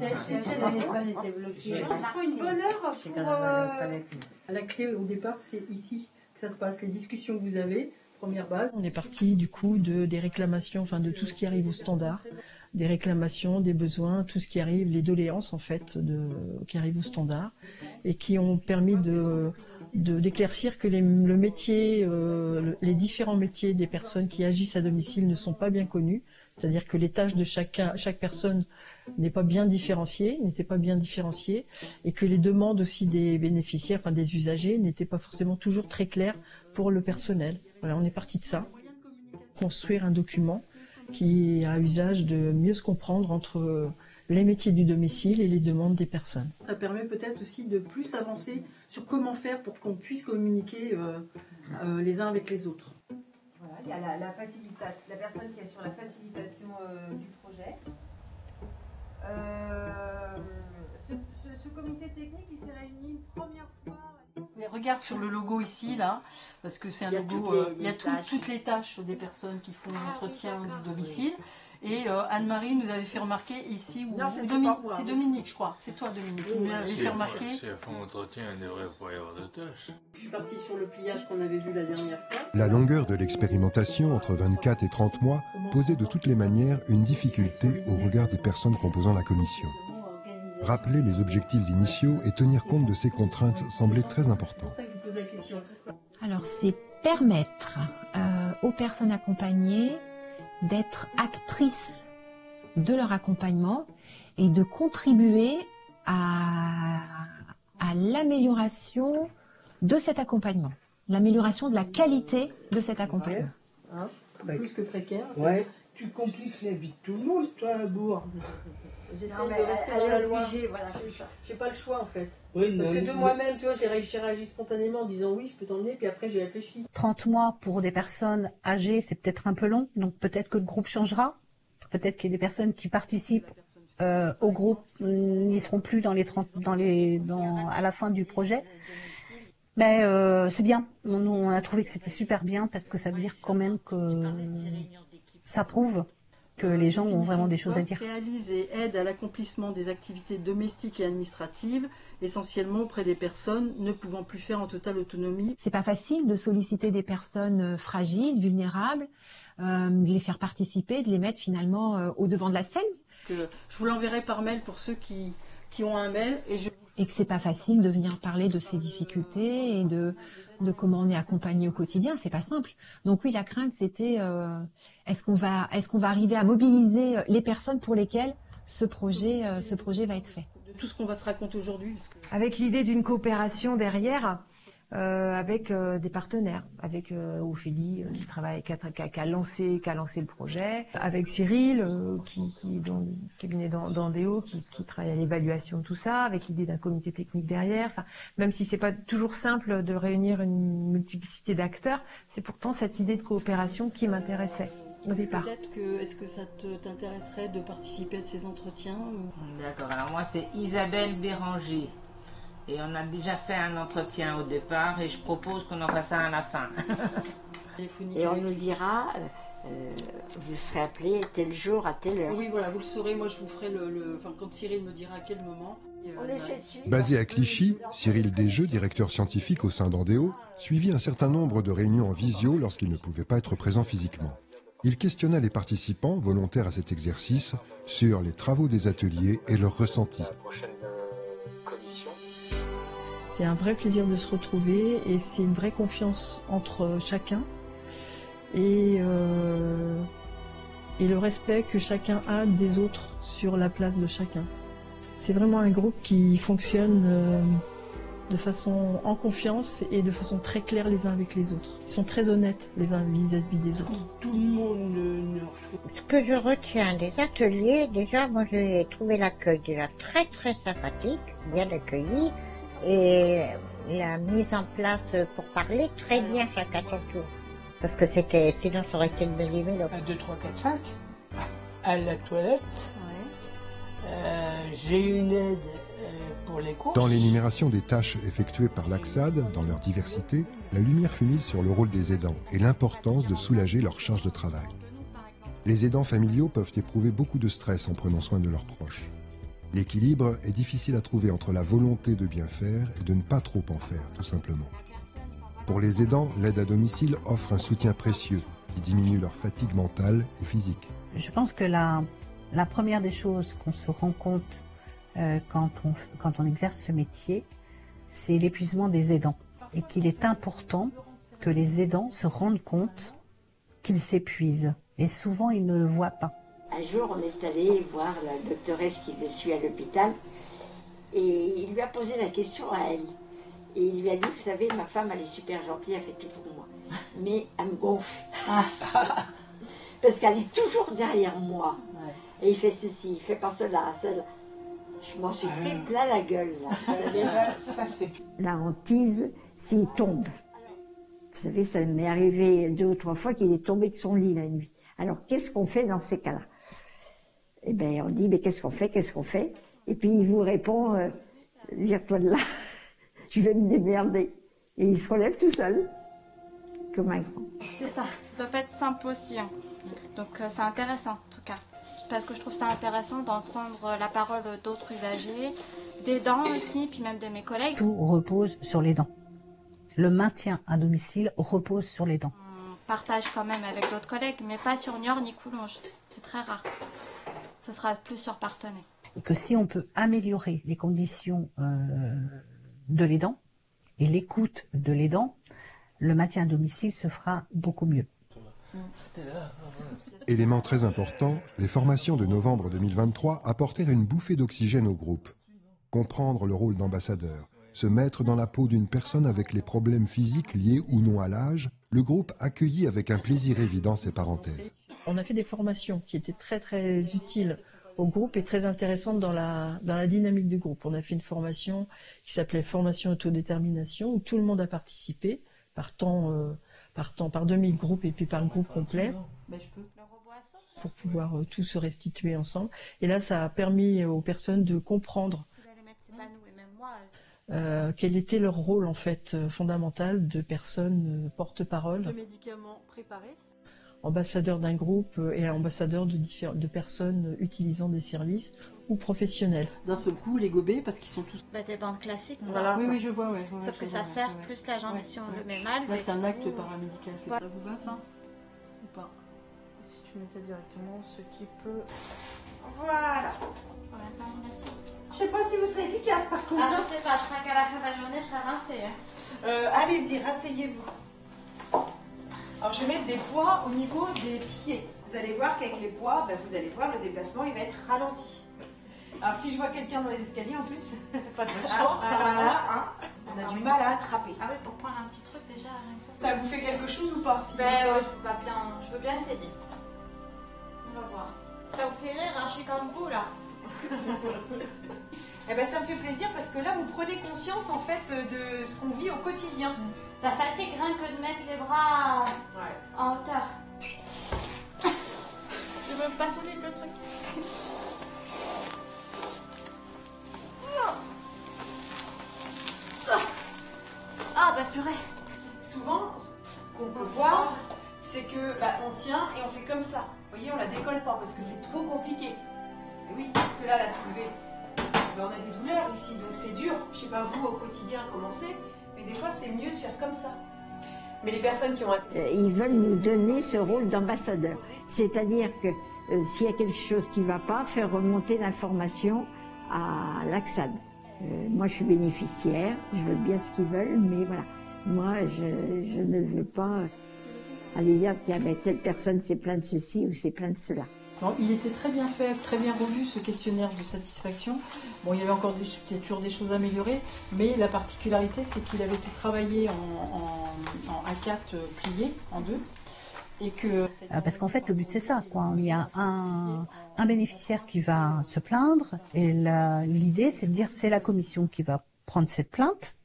M: prend une bonne heure pour...
O: La clé, au départ, c'est ici que ça se passe, les discussions que vous avez, première base.
P: On est parti, du coup, des réclamations, enfin, de tout ce qui arrive au standard, des réclamations, des besoins, tout ce qui arrive, les doléances, en fait, qui arrivent au standard, et qui ont permis d'éclaircir que le métier, les différents métiers des personnes qui agissent à domicile ne sont pas bien connus, c'est-à-dire que les tâches de chaque personne n'étaient pas bien différenciées, et que les demandes aussi des bénéficiaires, enfin des usagers, n'étaient pas forcément toujours très claires pour le personnel. Voilà, on est parti de ça, construire un document qui a usage de mieux se comprendre entre les métiers du domicile et les demandes des personnes.
O: Ça permet peut-être aussi de plus avancer sur comment faire pour qu'on puisse communiquer les uns avec les autres.
M: Voilà, il y a la personne qui est sur la facilitation du projet. Ce comité technique, il s'est réuni une première fois.
O: Mais regarde sur le logo ici, là, parce que c'est un logo, il y a toutes les tâches des personnes qui font l'entretien du domicile. Et Anne-Marie nous avait fait remarquer ici, c'est Dominique, je crois, c'est toi Dominique, qui nous avait fait remarquer.
Q: Si elles font l'entretien, il ne devrait pas y avoir de tâches.
O: Je suis partie sur le pliage qu'on avait vu la dernière fois.
A: La longueur de l'expérimentation, entre 24 et 30 mois, posait de toutes les manières une difficulté au regard des personnes composant la commission. Rappeler les objectifs initiaux et tenir compte de ces contraintes semblait très important.
H: Alors, c'est permettre aux personnes accompagnées d'être actrices de leur accompagnement et de contribuer à l'amélioration de cet accompagnement, l'amélioration de la qualité de cet accompagnement.
O: Hein, plus que précaire.
S: Ouais. Tu compliques la vie de tout le monde, toi, à bourg.
O: J'essaie de rester dans la loi. Voilà, j'ai pas le choix en fait. Oui, parce que de moi-même, tu vois, j'ai réagi spontanément en disant oui, je peux t'emmener, puis après j'ai réfléchi.
E: 30 mois pour des personnes âgées, c'est peut-être un peu long, donc peut-être que le groupe changera. Peut-être qu'il y a des personnes qui participent au groupe n'y seront plus dans les 30, à la fin du projet. Mais c'est bien. On a trouvé que c'était super bien parce que ça veut dire quand même que ça prouve que les gens ont vraiment des choses à dire.
O: Réalise et aide à l'accomplissement des activités domestiques et administratives, essentiellement auprès des personnes ne pouvant plus faire en totale autonomie.
H: C'est pas facile de solliciter des personnes fragiles, vulnérables, de les faire participer, de les mettre finalement au devant de la scène.
O: Je vous l'enverrai par mail pour ceux qui ont un mail.
H: Et que c'est pas facile de venir parler de ces difficultés et de comment on est accompagné au quotidien, c'est pas simple. Donc oui, la crainte c'était est-ce qu'on va arriver à mobiliser les personnes pour lesquelles ce projet va être fait.
O: De tout ce qu'on va se raconter aujourd'hui.
D: Avec l'idée d'une coopération derrière, avec des partenaires, avec Ophélie qui travaille, qui a lancé le projet, avec Cyril dans le cabinet d'Andéo qui travaille à l'évaluation de tout ça, avec l'idée d'un comité technique derrière. Enfin, même si c'est pas toujours simple de réunir une multiplicité d'acteurs, c'est pourtant cette idée de coopération qui m'intéressait au départ.
O: Est-ce que ça t'intéresserait de participer à ces entretiens
G: D'accord. Alors moi c'est Isabelle Béranger. Et on a déjà fait un entretien au départ et je propose qu'on en fasse un à la fin.
L: Et on nous dira, vous serez appelé tel jour à telle heure.
O: Oui, voilà, vous le saurez. Moi, je vous ferai quand Cyril me dira à quel moment.
A: Basé à Clichy, Cyril Desjeux, directeur scientifique au sein d'Andéo, suivit un certain nombre de réunions en visio lorsqu'il ne pouvait pas être présent physiquement. Il questionna les participants, volontaires à cet exercice, sur les travaux des ateliers et leurs ressentis.
P: C'est un vrai plaisir de se retrouver et c'est une vraie confiance entre chacun et le respect que chacun a des autres sur la place de chacun. C'est vraiment un groupe qui fonctionne de façon en confiance et de façon très claire les uns avec les autres. Ils sont très honnêtes les uns vis-à-vis des autres.
S: Tout le monde
J: Ce que je retiens des ateliers, déjà, moi j'ai trouvé l'accueil déjà très très sympathique, bien accueilli, et la mise en place pour parler très bien chacun son tour. Parce que c'était, sinon ça aurait été le délivré.
S: 1, 2, 3, 4, 5. À la toilette. J'ai une aide pour les courses.
A: Dans l'énumération des tâches effectuées par l'AXAD, dans leur diversité, la lumière fut mise sur le rôle des aidants et l'importance de soulager leur charge de travail. Les aidants familiaux peuvent éprouver beaucoup de stress en prenant soin de leurs proches. L'équilibre est difficile à trouver entre la volonté de bien faire et de ne pas trop en faire, tout simplement. Pour les aidants, l'aide à domicile offre un soutien précieux qui diminue leur fatigue mentale et physique.
E: Je pense que la première des choses qu'on se rend compte quand on exerce ce métier, c'est l'épuisement des aidants. Et qu'il est important que les aidants se rendent compte qu'ils s'épuisent. Et souvent, ils ne le voient pas.
F: Un jour, on est allé voir la doctoresse qui le suit à l'hôpital et il lui a posé la question à elle. Et il lui a dit, vous savez, ma femme, elle est super gentille, elle fait tout pour moi. Mais elle me gonfle. Parce qu'elle est toujours derrière moi. Et il fait ceci, il fait pas cela, cela. Je m'en suis pris plein la gueule. Là. La hantise, s'il tombe. Vous savez, ça m'est arrivé 2 ou 3 fois qu'il est tombé de son lit la nuit. Alors, qu'est-ce qu'on fait dans ces cas-là? Eh bien, on dit, mais qu'est-ce qu'on fait? Et puis, il vous répond, vire-toi de là, je vais me démerder. Et il se relève tout seul, comme un grand.
R: C'est ça, ça doit pas être simple aussi. Hein. Donc, c'est intéressant, en tout cas. Parce que je trouve ça intéressant d'entendre la parole d'autres usagers, des dents aussi, puis même de mes collègues.
E: Tout repose sur les dents. Le maintien à domicile repose sur les dents.
R: On partage quand même avec d'autres collègues, mais pas sur Niort ni Coulonges. C'est très rare. Ce sera plus sur Parthenay.
E: Et que si on peut améliorer les conditions de l'aidant et l'écoute de l'aidant, le maintien à domicile se fera beaucoup mieux.
A: Élément très important, les formations de novembre 2023 apportèrent une bouffée d'oxygène au groupe. Comprendre le rôle d'ambassadeur, se mettre dans la peau d'une personne avec les problèmes physiques liés ou non à l'âge, le groupe accueillit avec un plaisir évident ces parenthèses.
P: On a fait des formations qui étaient très très utiles au groupe et très intéressantes dans la dynamique du groupe. On a fait une formation qui s'appelait formation autodétermination où tout le monde a participé par demi-groupe et puis par groupe complet pour pouvoir tous se restituer ensemble. Et là, ça a permis aux personnes de comprendre quel était leur rôle en fait fondamental de personnes porte-parole.
O: De médicaments préparés.
P: Ambassadeur d'un groupe et ambassadeur de personnes utilisant des services ou professionnels.
O: D'un seul coup, les gobés, parce qu'ils sont tous...
R: Des bandes classiques.
O: Voilà. Oui, je vois.
R: Sauf que ça sert plus la jambe si on le met mal.
O: Là, c'est un acte paramédical. Ça vous va, ça? Ou pas? Si tu mettais directement ce qui peut...
K: Voilà. Je sais pas si vous serez efficace par contre.
R: Ah, je sais pas, je crois qu'à la fin de la journée, je serai rincée.
K: Allez-y, rasseyez-vous. Alors je vais mettre des poids au niveau des pieds. Vous allez voir qu'avec les poids, vous allez voir le déplacement, il va être ralenti. Alors si je vois quelqu'un dans les escaliers en plus, pas de chance, on a du mal à attraper.
R: Ah oui, pour prendre un petit truc déjà.
K: Ça vous fait quelque chose ou pas?
R: Je veux bien essayer. On va voir. Ça vous fait rire, hein, je suis comme vous là.
K: Eh ben ça me fait plaisir parce que là vous prenez conscience en fait de ce qu'on vit au quotidien.
R: Ça fatigue rien que de mettre les bras en hauteur. Je veux pas solide le truc. Ah bah purée.
K: Souvent, ce qu'on peut voir, c'est que on tient et on fait comme ça. Vous voyez, on la décolle pas parce que c'est trop compliqué. Et oui, parce que là, la soulever, on a des douleurs ici, donc c'est dur. Je sais pas vous au quotidien comment c'est, mais des fois c'est mieux de faire comme ça. Mais les personnes qui ont...
F: Ils veulent nous donner ce rôle d'ambassadeur. C'est-à-dire que s'il y a quelque chose qui ne va pas, faire remonter l'information à l'AXAD. Moi, je suis bénéficiaire, je veux bien ce qu'ils veulent, mais voilà. Moi, je ne veux pas aller dire qu'il y a telle personne c'est plein de ceci ou c'est plein de cela.
O: Non, il était très bien fait, très bien revu ce questionnaire de satisfaction. Bon, il y avait encore toujours des choses à améliorer, mais la particularité, c'est qu'il avait été travaillé en A4 plié en deux. Et que...
E: Parce qu'en fait, le but, c'est ça, quoi. Il y a un bénéficiaire qui va se plaindre, et l'idée, c'est de dire c'est la commission qui va prendre cette plainte,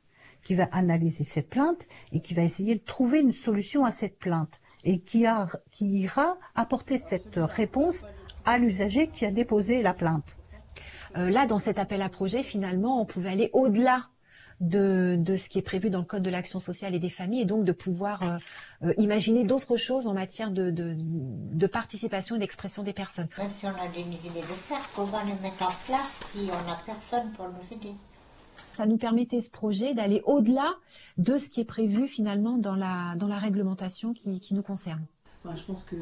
E: qui va analyser cette plainte, et qui va essayer de trouver une solution à cette plainte, et qui ira apporter cette réponse à l'usager qui a déposé la plainte.
H: Là, dans cet appel à projet, finalement, on pouvait aller au-delà de ce qui est prévu dans le Code de l'action sociale et des familles, et donc de pouvoir imaginer d'autres choses en matière de participation et d'expression des personnes.
J: Même si on a des idées de faire, comment les mettre en place si on n'a personne pour nous aider?
H: Ça nous permettait, ce projet, d'aller au-delà de ce qui est prévu finalement dans la réglementation qui nous concerne.
O: Enfin, je pense que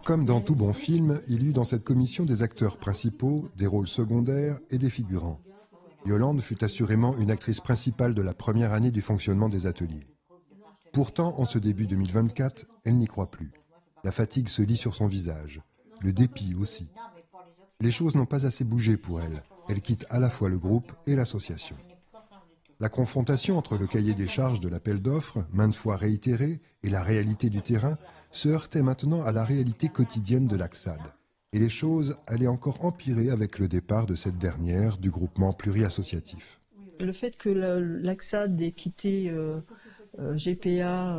A: Comme dans tout bon film, il y eut dans cette commission des acteurs principaux, des rôles secondaires et des figurants. Yolande fut assurément une actrice principale de la première année du fonctionnement des ateliers. Pourtant, en ce début 2024, elle n'y croit plus. La fatigue se lit sur son visage, le dépit aussi. Les choses n'ont pas assez bougé pour elle. Elle quitte à la fois le groupe et l'association. La confrontation entre le cahier des charges de l'appel d'offres, maintes fois réitéré, et la réalité du terrain se heurtait maintenant à la réalité quotidienne de l'AXAD. Et les choses allaient encore empirer avec le départ de cette dernière du groupement pluriassociatif.
P: Le fait que l'AXAD ait quitté GPA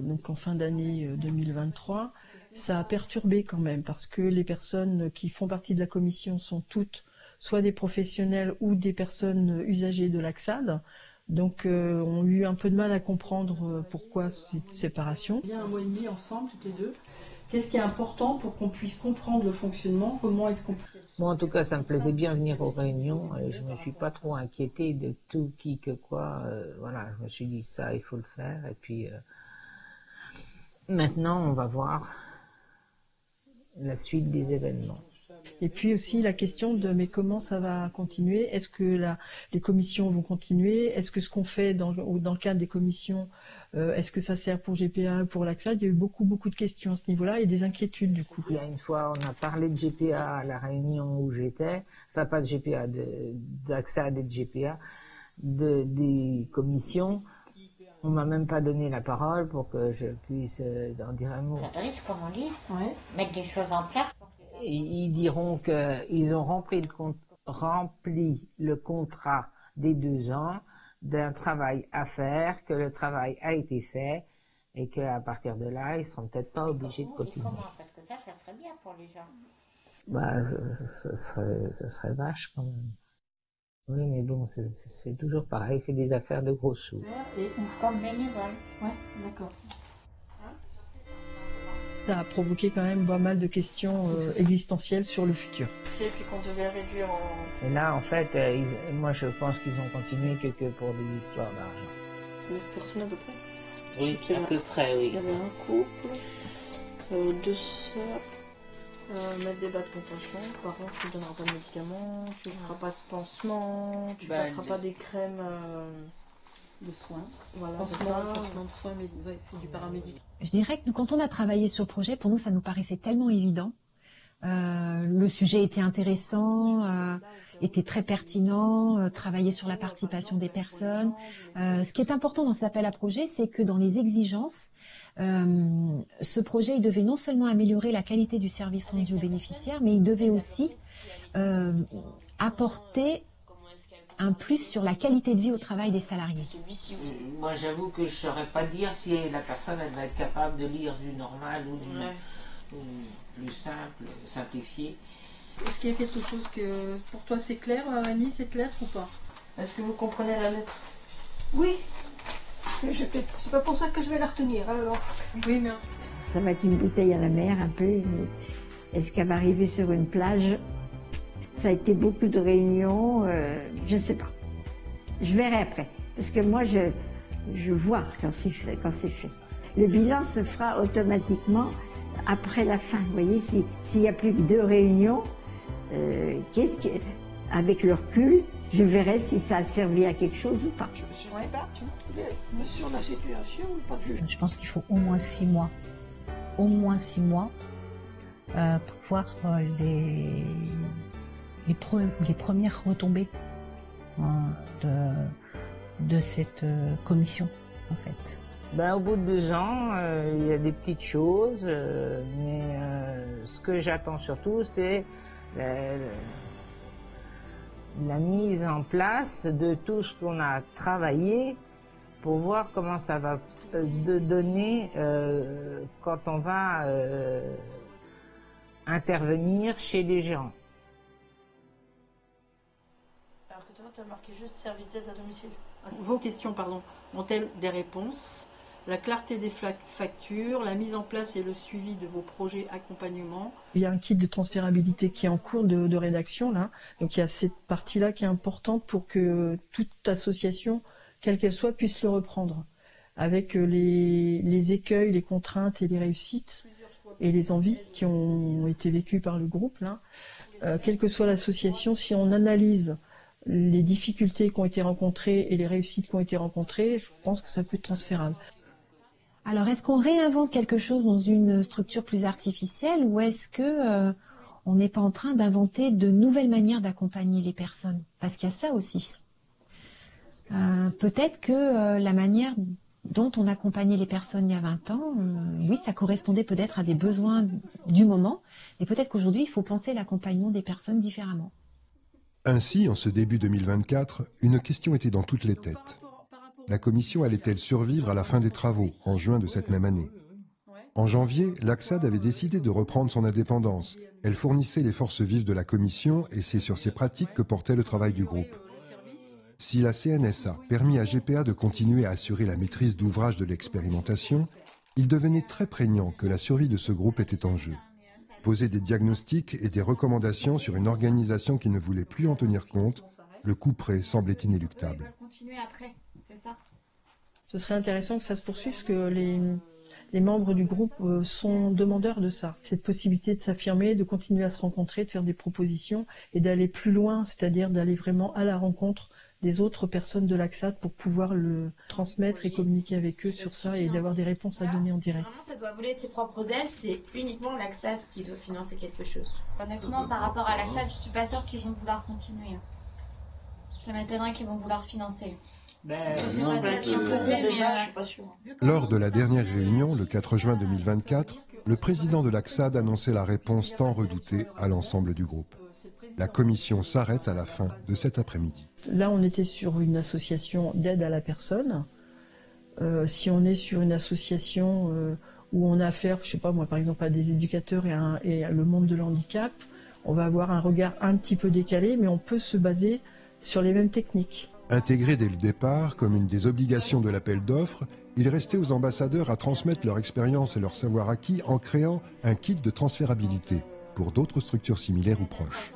P: donc en fin d'année 2023, ça a perturbé quand même, parce que les personnes qui font partie de la commission sont toutes soit des professionnels ou des personnes usagées de l'AXAD, donc ont eu un peu de mal à comprendre pourquoi cette séparation.
O: Il y a 1 mois et demi ensemble, toutes les deux. Qu'est-ce qui est important pour qu'on puisse comprendre le fonctionnement? Comment est-ce qu'on peut...
G: Moi, en tout cas, ça me plaisait bien venir aux réunions. Je ne me suis pas trop inquiétée de tout, qui, que quoi. Voilà, je me suis dit ça, il faut le faire. Et puis, maintenant, on va voir la suite des événements.
P: Et puis aussi la question de mais comment ça va continuer? Est-ce que les commissions vont continuer? Est-ce que ce qu'on fait dans le cadre des commissions, est-ce que ça sert pour GPA, pour l'AXAD? Il y a eu beaucoup de questions à ce niveau-là et des inquiétudes du coup.
G: Il y a une fois, on a parlé de GPA à la réunion où j'étais, enfin pas de GPA, d'AXAD et de GPA, des commissions. On m'a même pas donné la parole pour que je puisse en dire un mot.
J: Ça risque, comme on dit, mettre des choses en place.
G: Et ils diront qu'ils ont rempli le contrat des 2 ans d'un travail à faire, que le travail a été fait et qu'à partir de là, ils seront peut-être pas obligés de continuer.
J: Parce que ça serait bien pour les gens.
G: Bah, ça serait vache quand même. Oui, mais bon, c'est toujours pareil, c'est des affaires de gros sous.
J: Et comme bénévole.
O: Ouais, d'accord.
P: Ça a provoqué quand même pas mal de questions existentielles sur le futur.
B: Et puis qu'on devait réduire en...
G: Et là, en fait, moi je pense qu'ils ont continué que pour des histoires d'argent.
B: 9 personnes à peu près.
G: Oui, à peu près, oui.
B: Il y avait un couple, 2 sœurs, mettre des bas de contention. Par contre, tu ne donneras pas de médicaments, tu ne feras pas de pansement, tu ne passeras pas des crèmes...
O: de soins.
B: Voilà,
O: pansement de soins, mais c'est du paramédic.
H: Je dirais que quand on a travaillé sur le projet, pour nous, ça nous paraissait tellement évident. Le sujet était intéressant, était très pertinent, travailler sur la participation des personnes. Ce qui est important dans cet appel à projet, c'est que dans les exigences, ce projet il devait non seulement améliorer la qualité du service rendu aux bénéficiaires, mais il devait aussi apporter un plus sur la qualité de vie au travail des salariés.
G: Moi, j'avoue que je ne saurais pas dire si la personne elle va être capable de lire du normal ou du plus simple, simplifié.
O: Est-ce qu'il y a quelque chose que pour toi c'est clair, Annie, c'est clair ou pas?
B: Est-ce que vous comprenez la lettre?
M: Oui. C'est pas pour ça que je vais la retenir, alors.
O: Oui, mais...
F: Ça va être une bouteille à la mer, un peu. Est-ce qu'elle va arriver sur une plage? Ça a été beaucoup de réunions, je ne sais pas. Je verrai après. Parce que moi, je vois quand c'est fait. Le bilan se fera automatiquement après la fin. Vous voyez, s'il n'y a plus que 2 réunions, avec le recul, je verrai si ça a servi à quelque chose ou pas.
S: Je ne sais pas, mais sur la situation, pas de
E: Je pense qu'il faut au moins 6 mois. Au moins 6 mois pour voir les premières retombées de cette commission, en fait.
G: Ben, au bout de 2 ans, il y a des petites choses, mais ce que j'attends surtout, c'est la mise en place de tout ce qu'on a travaillé pour voir comment ça va donner quand on va intervenir chez les gens.
O: Alors que toi, tu as marqué juste service d'aide à domicile. Vos questions, pardon, ont-elles des réponses? La clarté des factures, la mise en place et le suivi de vos projets accompagnement.
P: Il y a un kit de transférabilité qui est en cours de rédaction là, donc il y a cette partie-là qui est importante pour que toute association, quelle qu'elle soit, puisse le reprendre, avec les écueils, les contraintes et les réussites et les envies qui ont été vécues par le groupe là. Quelle que soit l'association, si on analyse les difficultés qui ont été rencontrées et les réussites qui ont été rencontrées, je pense que ça peut être transférable.
H: Alors, est-ce qu'on réinvente quelque chose dans une structure plus artificielle ou est-ce que on n'est pas en train d'inventer de nouvelles manières d'accompagner les personnes? Parce qu'il y a ça aussi. Peut-être que la manière dont on accompagnait les personnes il y a 20 ans, oui, ça correspondait peut-être à des besoins du moment, mais peut-être qu'aujourd'hui, il faut penser l'accompagnement des personnes différemment.
A: Ainsi, en ce début 2024, une question était dans toutes les têtes. La commission allait-elle survivre à la fin des travaux, en juin de cette même année? En janvier, l'ACSAD avait décidé de reprendre son indépendance. Elle fournissait les forces vives de la commission et c'est sur ces pratiques que portait le travail du groupe. Si la CNSA permit à GPA de continuer à assurer la maîtrise d'ouvrage de l'expérimentation, il devenait très prégnant que la survie de ce groupe était en jeu. Poser des diagnostics et des recommandations sur une organisation qui ne voulait plus en tenir compte, le couperet semblait inéluctable.
R: Continuer après, c'est ça.
P: Ce serait intéressant que ça se poursuive parce que les membres du groupe sont demandeurs de ça. Cette possibilité de s'affirmer, de continuer à se rencontrer, de faire des propositions et d'aller plus loin, c'est-à-dire d'aller vraiment à la rencontre des autres personnes de l'ACSAD pour pouvoir le transmettre et communiquer avec eux sur ça et d'avoir des réponses à donner en direct.
B: Vraiment, ça doit voler de ses propres ailes, c'est uniquement l'ACSAD qui doit financer quelque chose.
R: Honnêtement, par rapport à l'ACSAD, je suis pas sûre qu'ils vont vouloir continuer. Ça m'étonnerait qu'ils vont vouloir financer.
A: Lors de la dernière réunion, le 4 juin 2024, le président de l'ACSAD annonçait la réponse tant redoutée à l'ensemble du groupe. La commission s'arrête à la fin de cet après-midi.
P: Là, on était sur une association d'aide à la personne. Si on est sur une association où on a affaire, je sais pas moi, par exemple, à des éducateurs et le monde de l'handicap, on va avoir un regard un petit peu décalé, mais on peut se baser sur les mêmes techniques.
A: Intégré dès le départ comme une des obligations de l'appel d'offres, il restait aux ambassadeurs à transmettre leur expérience et leur savoir acquis en créant un kit de transférabilité pour d'autres structures similaires ou proches.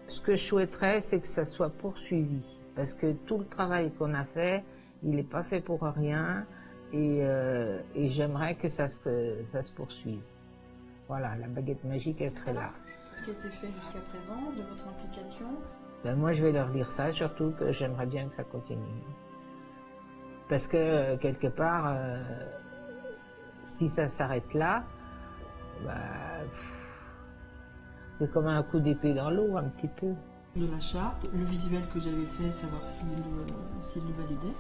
G: Ce que je souhaiterais, c'est que ça soit poursuivi, parce que tout le travail qu'on a fait, il n'est pas fait pour rien, et j'aimerais que ça se poursuive. Voilà, la baguette magique, elle serait là.
O: Ce qui a été fait jusqu'à présent, de votre implication?
G: Ben moi, je vais leur dire ça, surtout que j'aimerais bien que ça continue. Parce que, quelque part, si ça s'arrête là, ben, c'est comme un coup d'épée dans l'eau, un petit peu.
O: De la charte, le visuel que j'avais fait, savoir s'ils le validaient.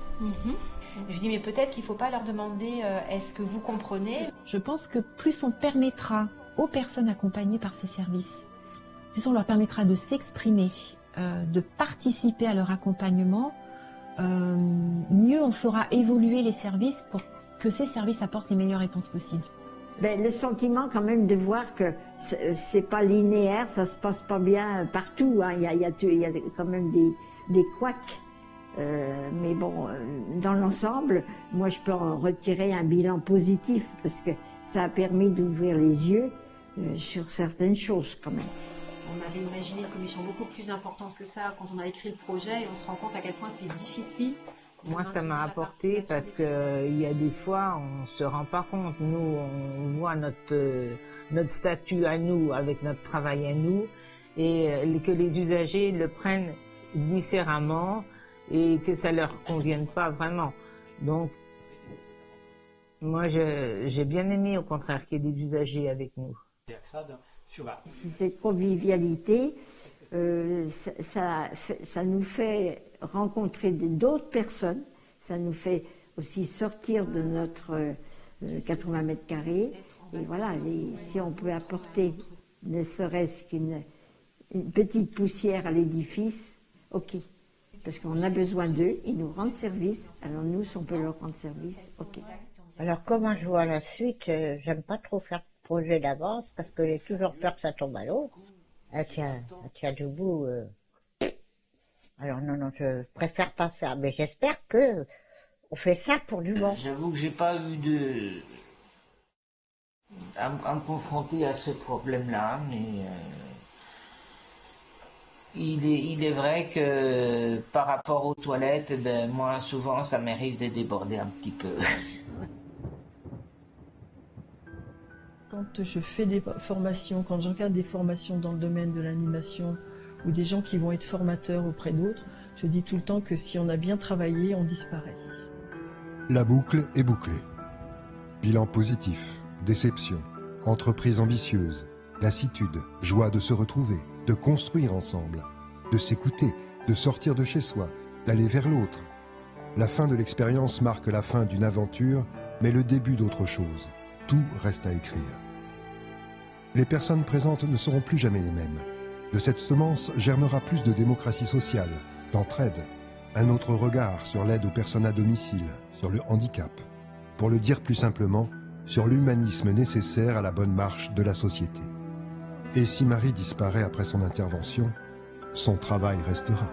B: Je dis, mais peut-être qu'il ne faut pas leur demander est-ce que vous comprenez?
H: Je pense que plus on permettra aux personnes accompagnées par ces services, plus on leur permettra de s'exprimer, de participer à leur accompagnement, mieux on fera évoluer les services pour que ces services apportent les meilleures réponses possibles.
F: Ben, le sentiment quand même de voir que c'est pas linéaire, ça se passe pas bien partout, hein. Il y a quand même des couacs. Mais bon, dans l'ensemble, moi je peux en retirer un bilan positif parce que ça a permis d'ouvrir les yeux sur certaines choses quand même.
K: On avait imaginé une commission beaucoup plus importante que ça quand on a écrit le projet et on se rend compte à quel point c'est difficile
G: Moi, ça m'a apporté parce que il y a des fois, on se rend pas compte. Nous, on voit notre statut à nous, avec notre travail à nous, et que les usagers le prennent différemment et que ça leur convienne pas vraiment. Donc, moi, j'ai bien aimé, au contraire, qu'il y ait des usagers avec nous.
F: Cette convivialité, ça nous fait rencontrer d'autres personnes, ça nous fait aussi sortir de notre 80 mètres carrés. Et voilà, si on peut apporter ne serait-ce qu'une petite poussière à l'édifice, ok. Parce qu'on a besoin d'eux, ils nous rendent service, alors nous, si on peut leur rendre service, ok.
J: Alors comment je vois la suite, j'aime pas trop faire de projet d'avance parce que j'ai toujours peur que ça tombe à l'eau. Elle tient debout. Alors non, je préfère pas faire, mais j'espère que on fait ça pour du bon.
G: J'avoue que j'ai pas eu à me confronter à ce problème-là, mais il est vrai que par rapport aux toilettes, ben, moi souvent ça m'arrive de déborder un petit peu.
P: Quand je fais des formations, quand j'encadre des formations dans le domaine de l'animation ou des gens qui vont être formateurs auprès d'autres, je dis tout le temps que si on a bien travaillé, on disparaît.
A: La boucle est bouclée. Bilan positif, déception, entreprise ambitieuse, lassitude, joie de se retrouver, de construire ensemble, de s'écouter, de sortir de chez soi, d'aller vers l'autre. La fin de l'expérience marque la fin d'une aventure, mais le début d'autre chose. Tout reste à écrire. Les personnes présentes ne seront plus jamais les mêmes. De cette semence germera plus de démocratie sociale, d'entraide, un autre regard sur l'aide aux personnes à domicile, sur le handicap. Pour le dire plus simplement, sur l'humanisme nécessaire à la bonne marche de la société. Et si Marie disparaît après son intervention, son travail restera.